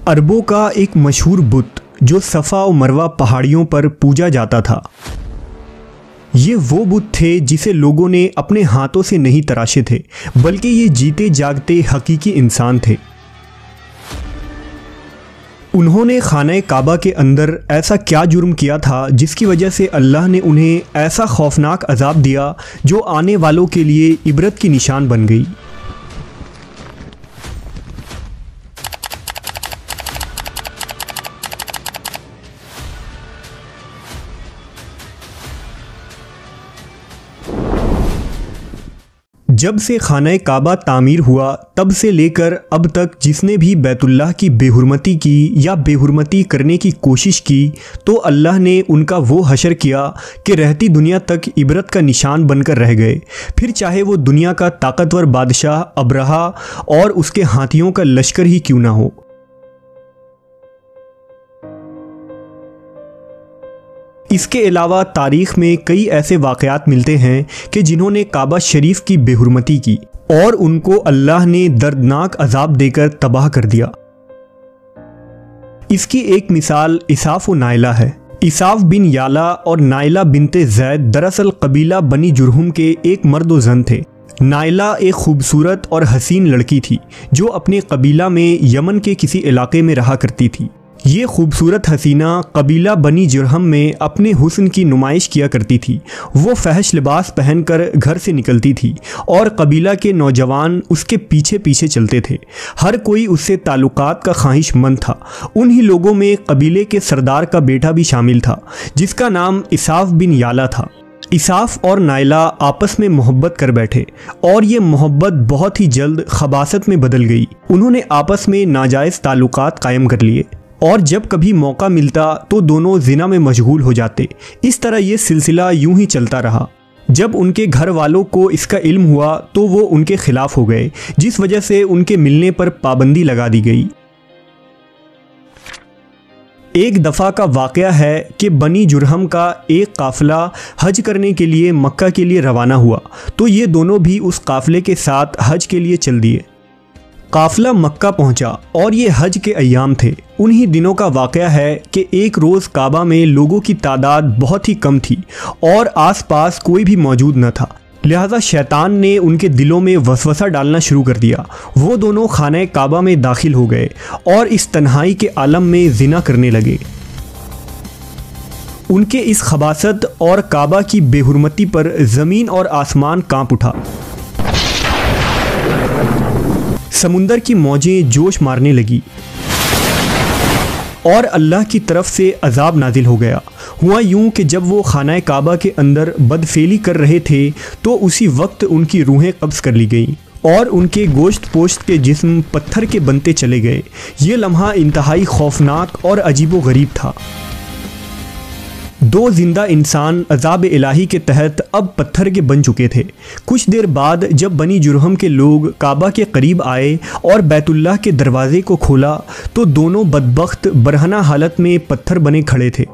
अरबों का एक मशहूर बुत जो सफ़ा और मरवा पहाड़ियों पर पूजा जाता था। ये वो बुत थे जिसे लोगों ने अपने हाथों से नहीं तराशे थे, बल्कि ये जीते जागते हकीकी इंसान थे। उन्होंने खाना काबा के अंदर ऐसा क्या जुर्म किया था जिसकी वजह से अल्लाह ने उन्हें ऐसा खौफनाक अजाब दिया जो आने वालों के लिए इबरत की निशान बन गई। जब से खाना काबा तामीर हुआ तब से लेकर अब तक जिसने भी बैतुल्लाह की बेहुरमती की या बेहुरमती करने की कोशिश की तो अल्लाह ने उनका वो हशर किया कि रहती दुनिया तक इबरत का निशान बनकर रह गए, फिर चाहे वो दुनिया का ताकतवर बादशाह अब्रहा और उसके हाथियों का लश्कर ही क्यों ना हो। इसके अलावा तारीख़ में कई ऐसे वाक़यात मिलते हैं कि जिन्होंने काबा शरीफ की बेहुरमती की और उनको अल्लाह ने दर्दनाक अजाब देकर तबाह कर दिया। इसकी एक मिसाल इसाफ व नाइला है। इसाफ बिन याला और नाइला बिनते ज़ैद दरअसल कबीला बनी जुरहुम के एक मर्द व ज़न थे। नाइला एक खूबसूरत और हसीन लड़की थी जो अपने कबीला में यमन के किसी इलाके में रहा करती थी। ये खूबसूरत हसीना कबीला बनी जुरहम में अपने हुस्न की नुमाइश किया करती थी। वो फहश लिबास पहनकर घर से निकलती थी और कबीला के नौजवान उसके पीछे पीछे चलते थे। हर कोई उससे ताल्लुकात का ख्वाहिशमंद था। उन्हीं लोगों में कबीले के सरदार का बेटा भी शामिल था जिसका नाम इसाफ बिन याला था। इसाफ और नाइला आपस में मोहब्बत कर बैठे और ये मोहब्बत बहुत ही जल्द खबासत में बदल गई। उन्होंने आपस में नाजायज़ ताल्लुकात कायम कर लिए और जब कभी मौका मिलता तो दोनों जिना में मशगूल हो जाते। इस तरह ये सिलसिला यूं ही चलता रहा। जब उनके घर वालों को इसका इल्म हुआ तो वो उनके खिलाफ हो गए, जिस वजह से उनके मिलने पर पाबंदी लगा दी गई। एक दफ़ा का वाक़या है कि बनी जुरहम का एक काफ़िला हज करने के लिए मक्का के लिए रवाना हुआ तो ये दोनों भी उस काफ़िले के साथ हज के लिए चल दिए। काफ़िला मक्का पहुंचा और ये हज के अय्याम थे। उन्हीं दिनों का वाक़या है कि एक रोज़ काबा में लोगों की तादाद बहुत ही कम थी और आसपास कोई भी मौजूद न था, लिहाजा शैतान ने उनके दिलों में वसवसा डालना शुरू कर दिया। वो दोनों खाना काबा में दाखिल हो गए और इस तन्हाई के आलम में जिना करने लगे। उनके इस खबासत और काबा की बेहुरमती पर ज़मीन और आसमान कांप उठा। समुंदर की मौजें जोश मारने लगी और अल्लाह की तरफ से अजाब नाजिल हो गया। हुआ यूं कि जब वो खाना काबा के अंदर बदफेली कर रहे थे तो उसी वक्त उनकी रूहें कब्ज़ कर ली गईं और उनके गोश्त पोश्त के जिस्म पत्थर के बनते चले गए। ये लम्हा इंतहाई खौफनाक और अजीबो गरीब था। दो जिंदा इंसान अज़ाब इलाही के तहत अब पत्थर के बन चुके थे। कुछ देर बाद जब बनी जुरहम के लोग काबा के करीब आए और बैतुल्लाह के दरवाज़े को खोला तो दोनों बदबख्त बरहना हालत में पत्थर बने खड़े थे।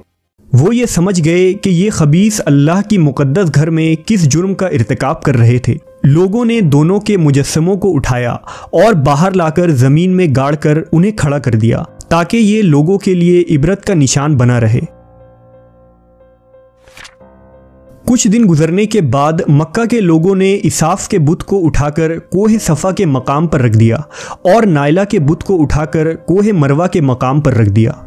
वो ये समझ गए कि ये खबीस अल्लाह की मुक़द्दस घर में किस जुर्म का इर्तिकाब कर रहे थे। लोगों ने दोनों के मुजस्समों को उठाया और बाहर लाकर ज़मीन में गाड़ कर उन्हें खड़ा कर दिया ताकि ये लोगों के लिए इबरत का निशान बना रहे। कुछ दिन गुजरने के बाद मक्का के लोगों ने इसाफ के बुत को उठाकर कोहे सफ़ा के मकाम पर रख दिया और नाइला के बुत को उठाकर कोहे मरवा के मकाम पर रख दिया।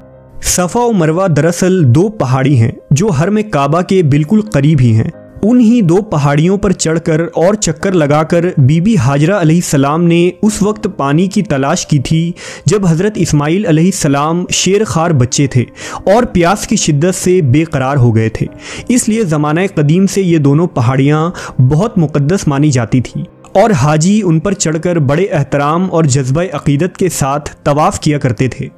सफ़ा और मरवा दरअसल दो पहाड़ी हैं जो हरम काबा के बिल्कुल करीब ही हैं। उन्हीं दो पहाड़ियों पर चढ़कर और चक्कर लगाकर बीबी हाजरा अलैहिस्सलाम ने उस वक्त पानी की तलाश की थी जब हज़रत इस्माइल अलैहिस्सलाम शेर खार बच्चे थे और प्यास की शिद्दत से बेकरार हो गए थे। इसलिए ज़माना कदीम से ये दोनों पहाड़ियाँ बहुत मुक़द्दस मानी जाती थी और हाजी उन पर चढ़कर बड़े एहतराम और जज्बा अक़ीदत के साथ तवाफ़ किया करते थे।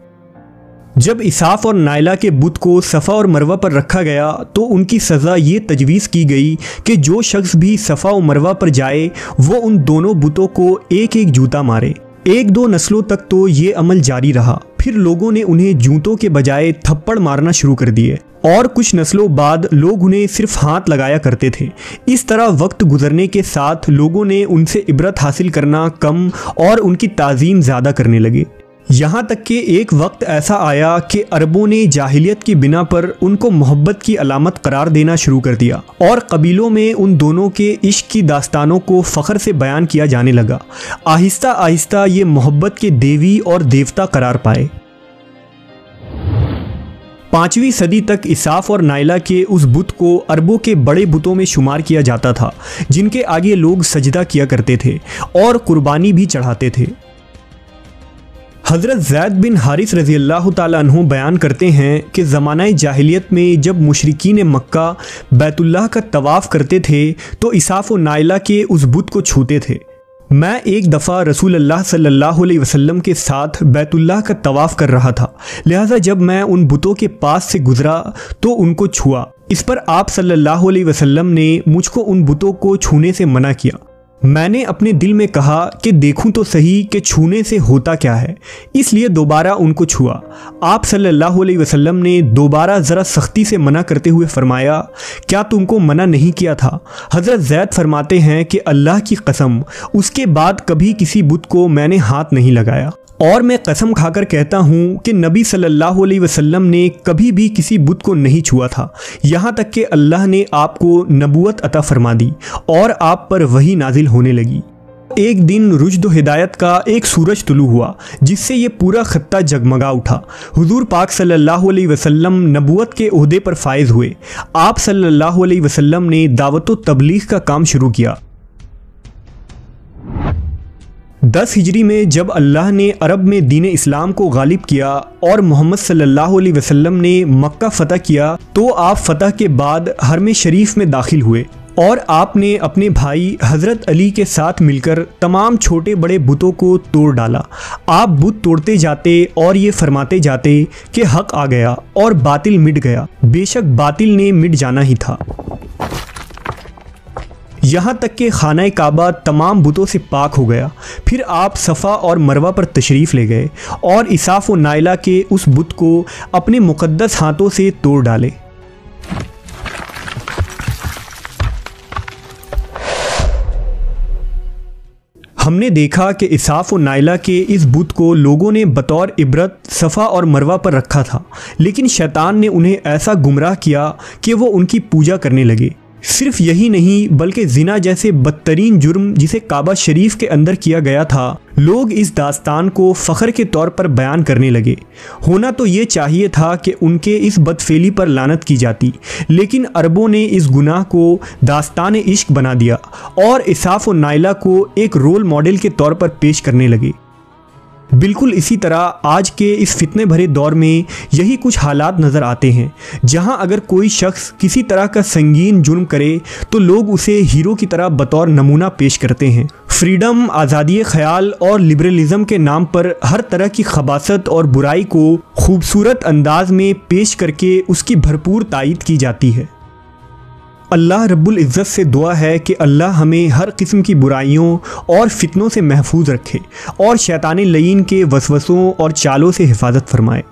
जब इसाफ और नाइला के बुत को सफ़ा और मरवा पर रखा गया तो उनकी सज़ा ये तजवीज़ की गई कि जो शख्स भी सफ़ा और मरवा पर जाए वो उन दोनों बुतों को एक एक जूता मारे। एक दो नस्लों तक तो ये अमल जारी रहा, फिर लोगों ने उन्हें जूतों के बजाय थप्पड़ मारना शुरू कर दिए और कुछ नस्लों बाद लोग उन्हें सिर्फ हाथ लगाया करते थे। इस तरह वक्त गुजरने के साथ लोगों ने उनसे इबरत हासिल करना कम और उनकी ताज़ीम ज़्यादा करने लगे। यहाँ तक कि एक वक्त ऐसा आया कि अरबों ने जाहिलियत की बिना पर उनको मोहब्बत की अलामत करार देना शुरू कर दिया और कबीलों में उन दोनों के इश्क की दास्तानों को फ़ख्र से बयान किया जाने लगा। आहिस्ता आहिस्ता ये मोहब्बत के देवी और देवता करार पाए। 5वीं सदी तक इसाफ और नाइला के उस बुत को अरबों के बड़े बुतों में शुमार किया जाता था, जिनके आगे लोग सजदा किया करते थे और कुर्बानी भी चढ़ाते थे। हज़रत ज़ैद बिन हारिस रज़ी अल्लाह ताला अन्हु बयान करते हैं कि ज़माना जाहिलियत में जब मुशरिकीन मक्का बैतुल्लाह का तवाफ़ करते थे तो इसाफ और नाइला के उस बुत को छूते थे। मैं एक दफ़ा रसूल अल्लाह सल्लल्लाहु अलैहि वसल्लम के साथ बैतुल्लाह का तवाफ़ कर रहा था, लिहाजा जब मैं उन बुतों के पास से गुज़रा तो उनको छुआ। इस पर आप सल्लल्लाहु अलैहि वसल्लम ने मुझको उन बुतों को छूने से मना किया। मैंने अपने दिल में कहा कि देखूं तो सही कि छूने से होता क्या है, इसलिए दोबारा उनको छुआ। आप सल्लल्लाहु अलैहि वसल्लम ने दोबारा ज़रा सख्ती से मना करते हुए फरमाया, क्या तुमको मना नहीं किया था? हज़रत ज़ैद फरमाते हैं कि अल्लाह की कसम, उसके बाद कभी किसी बुत को मैंने हाथ नहीं लगाया और मैं कसम खाकर कहता हूँ कि नबी सल्लल्लाहु अलैहि वसल्लम ने कभी भी किसी बुत को नहीं छुआ था, यहाँ तक कि अल्लाह ने आपको नबूवत अता फरमा दी और आप पर वही नाजिल होने लगी। एक दिन रुश्द व हिदायत का एक सूरज तुलू हुआ जिससे ये पूरा खत्ता जगमगा उठा। हुजूर पाक सल्लल्लाहु अलैहि वसल्लम नबूवत के ओहदे पर फायज हुए। आप सल्लल्लाहु अलैहि वसल्लम ने दावत व तबलीग का काम शुरू किया। 10 हिजरी में जब अल्लाह ने अरब में दीन इस्लाम को गालिब किया और मोहम्मद सल्लल्लाहु अलैहि वसल्लम ने मक्का फ़तह किया तो आप फ़तह के बाद हरम शरीफ में दाखिल हुए और आपने अपने भाई हज़रत अली के साथ मिलकर तमाम छोटे बड़े बुतों को तोड़ डाला। आप बुत तोड़ते जाते और ये फरमाते जाते कि हक़ आ गया और बातिल मिट गया। बेशक बातिल ने मिट जाना ही था। यहाँ तक कि खाना काबा तमाम बुतों से पाक हो गया। फिर आप सफ़ा और मरवा पर तशरीफ़ ले गए और इसाफ व नाइला के उस बुत को अपने मुक़द्दस हाथों से तोड़ डाले। हमने देखा कि इसाफ व नाइला के इस बुत को लोगों ने बतौर इबरत सफ़ा और मरवा पर रखा था, लेकिन शैतान ने उन्हें ऐसा गुमराह किया कि वो उनकी पूजा करने लगे। सिर्फ यही नहीं बल्कि जिना जैसे बदतरीन जुर्म जिसे काबा शरीफ के अंदर किया गया था, लोग इस दास्तान को फ़ख्र के तौर पर बयान करने लगे। होना तो ये चाहिए था कि उनके इस बदफेली पर लानत की जाती, लेकिन अरबों ने इस गुनाह को दास्तान इश्क बना दिया और इसाफ व नाइला को एक रोल मॉडल के तौर पर पेश करने लगे। बिल्कुल इसी तरह आज के इस फितने भरे दौर में यही कुछ हालात नज़र आते हैं, जहां अगर कोई शख्स किसी तरह का संगीन जुर्म करे तो लोग उसे हीरो की तरह बतौर नमूना पेश करते हैं। फ्रीडम, आज़ादी ख़याल और लिबरलिज़म के नाम पर हर तरह की खबासत और बुराई को खूबसूरत अंदाज में पेश करके उसकी भरपूर तायीद की जाती है। अल्लाह रब्बुल इज़्ज़त से दुआ है कि अल्लाह हमें हर किस्म की बुराइयों और फितनों से महफूज रखे और शैतानी लईन के वसवसों और चालों से हिफाजत फरमाए।